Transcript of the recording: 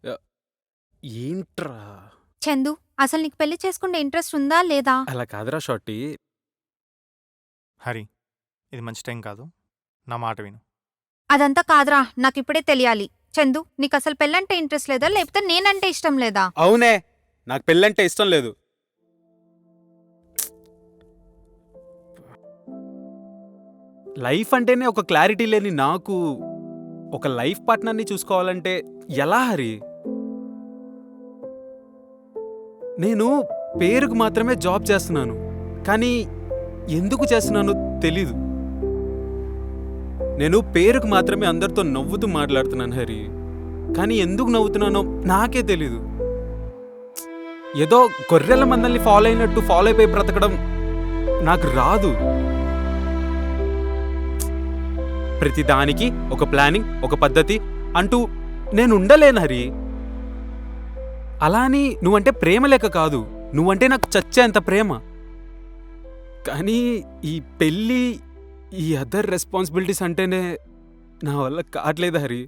ఆహ్, ఏంట్రా? చందు, అసలు నీకు పెళ్లి చేసుకుంటే ఇంట్రెస్ట్ ఉందా లేదా? అలా కాదురా షార్టీ. హరి, ఇది మంచి టైం కాదు. నా మాట విను. అదంతా కాదురా, నాకిప్పుడే తెలియాలి. చందు, నీకు అసలు పెళ్ళంటే ఇంట్రెస్ట్ లేదా, లేకపోతే నేనంటే ఇష్టం లేదా? అవునే, నాకు పెళ్ళంటే ఇష్టం లేదు. లైఫ్ అంటేనే ఒక క్లారిటీ లేని నాకు ఒక లైఫ్ పార్ట్నర్ని చూసుకోవాలంటే ఎలా హరి? నేను పేరుకు మాత్రమే జాబ్ చేస్తున్నాను, కానీ ఎందుకు చేస్తున్నానో తెలీదు. నేను పేరుకు మాత్రమే అందరితో నవ్వుతూ మాట్లాడుతున్నాను హరి, కానీ ఎందుకు నవ్వుతున్నానో నాకే తెలీదు. ఏదో గొర్రెల మందల్ని ఫాలో అయినట్టు ఫాలో అయిపోయి బ్రతకడం నాకు రాదు. ప్రతిదానికి ఒక ప్లానింగ్, ఒక పద్ధతి అంటూ నేను ఉండలేను హరి. అలా అని నువ్వంటే ప్రేమ లేక కాదు, నువ్వంటే నాకు చచ్చేంత ప్రేమ. కానీ ఈ పెళ్ళి, ఈ అదర్ రెస్పాన్సిబిలిటీస్ అంటేనే నా వల్ల కావట్లేదు హరి.